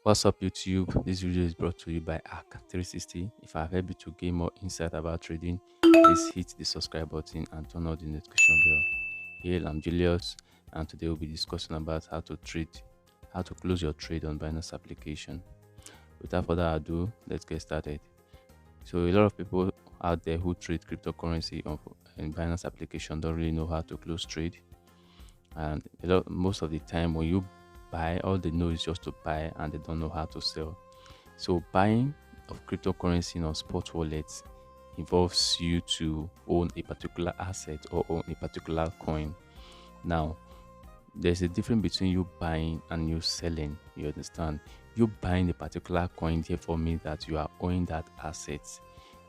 What's up, YouTube? This video is brought to you by Arc 360. If I've helped you to gain more insight about trading, please hit the subscribe button and turn on the notification bell. Here, I'm Julius, and today we'll be discussing about how to close your trade on Binance application. Without further ado, let's get started. So, a lot of people out there who trade cryptocurrency on in Binance application don't really know how to close trade, and most of the time when you buy, all they know is just to buy and they don't know how to sell. So buying of cryptocurrency on spot wallets involves you to own a particular asset or own a particular coin. Now, there's a difference between you buying and you selling. You understand? You buying a particular coin therefore means that you are owning that asset.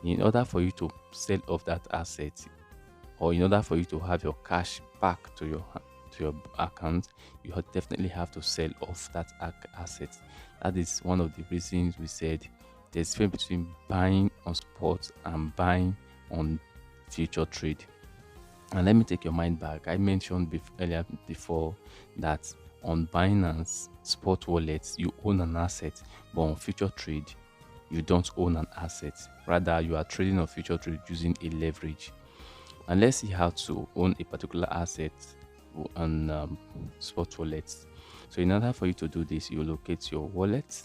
In order for you to sell off that asset, or in order for you to have your cash back to your account, you definitely have to sell off that asset. That is one of the reasons we said there's a difference between buying on spot and buying on future trade. And let me take your mind back. I mentioned earlier before that on Binance spot wallets you own an asset, but on future trade you don't own an asset. Rather, you are trading on future trade using a leverage. And let's see how to own a particular asset on spot wallets. So in order for you to do this, you locate your wallet.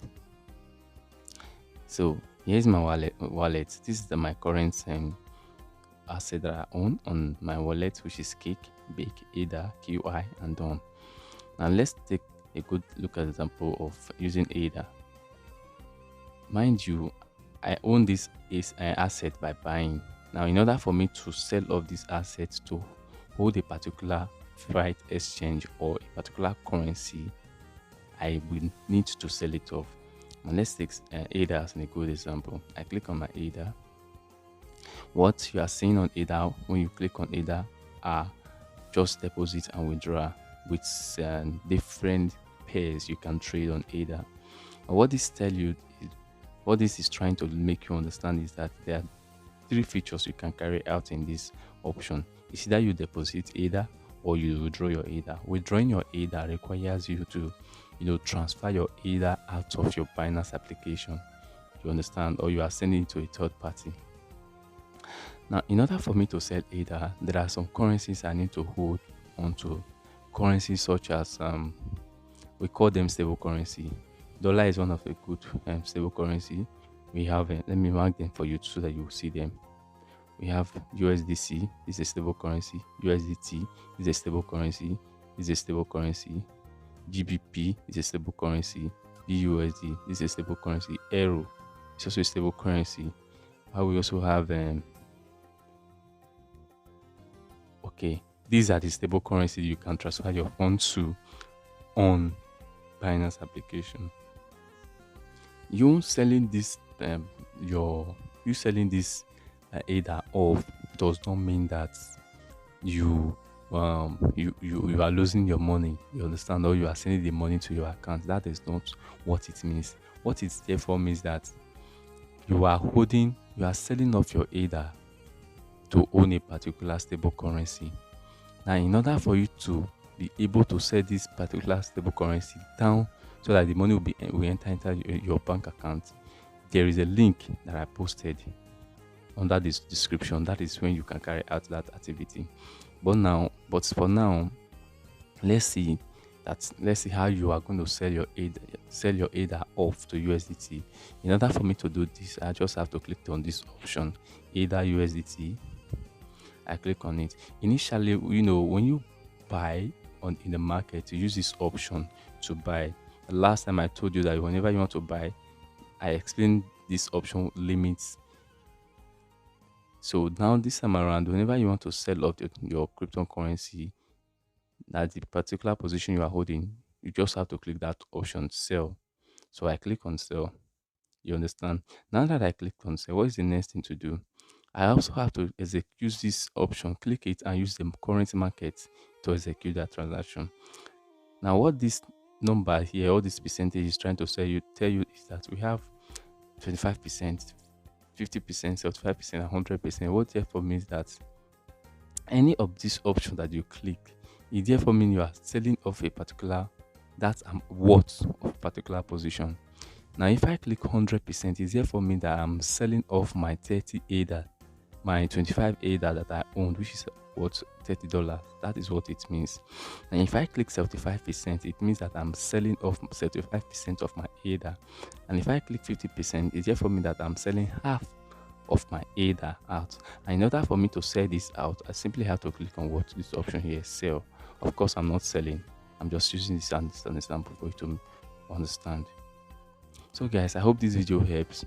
So here's my wallet. This is my current asset that I own on my wallet, which is Kick, Bake, ADA, QI, and Dawn. Now let's take a good look at the example of using ADA. Mind you, I own this asset by buying. Now, in order for me to sell off this asset to hold a particular fiat exchange or a particular currency, I will need to sell it off. And let's take ADA as a good example. I click on my ADA. What you are seeing on ADA when you click on ADA are just deposit and withdraw with different pairs you can trade on ADA. And what this is trying to make you understand is that there are three features you can carry out in this option. It's either you deposit ADA or you withdraw your ADA. Withdrawing your ADA requires you to transfer your ADA out of your Binance application. You understand? Or you are sending it to a third party. Now, in order for me to sell ADA, there are some currencies I need to hold onto. Currencies such as we call them stable currency. Dollar is one of the good stable currency. We have, let me mark them for you so that you see them. We have USDC, this is a stable currency. USDT is a stable currency. This is a stable currency. GBP is a stable currency. BUSD, this is a stable currency. Euro is also a stable currency. We also have, these are the stable currencies you can transfer your funds to on Binance application. You selling this ADA off does not mean that you are losing your money. You understand? Or you are sending the money to your account. That is not what it means. What it therefore means that you are selling off your ADA to own a particular stable currency. Now, in order for you to be able to sell this particular stable currency down so that the money will enter into your bank account, there is a link that I posted under this description. That is when you can carry out that activity. But for now, let's see how you are going to sell your ADA off to USDT. In order for me to do this, I just have to click on this option, ADA USDT. I click on it. Initially, when you buy in the market, you use this option to buy. The last time I told you that whenever you want to buy, I explained this option limits. So now this time around, whenever you want to sell off your cryptocurrency, that the particular position you are holding, you just have to click that option, sell. So I click on sell. You understand? Now that I clicked on sell, what is the next thing to do? I also have to execute this option, click it and use the current market to execute that transaction. Now what this number here, all this percentage is trying to tell you is that we have 25%, 50%, 75%, 100%. What therefore means that any of this option that you click, it therefore means you are selling off a particular worth of a particular position. Now, if I click 100%, it's here for me that I'm selling off my 30 ADA, my 25 ADA that I owned, which is what, $30. That is what it means. And if I click 75%, it means that I'm selling off 75% of my ADA. And if I click 50%, it's here for me that I'm selling half of my ADA out. And in order for me to sell this out, I simply have to click on what this option here, sell. Of course, I'm not selling. I'm just using this as an example for you to understand. So guys, I hope this video helps.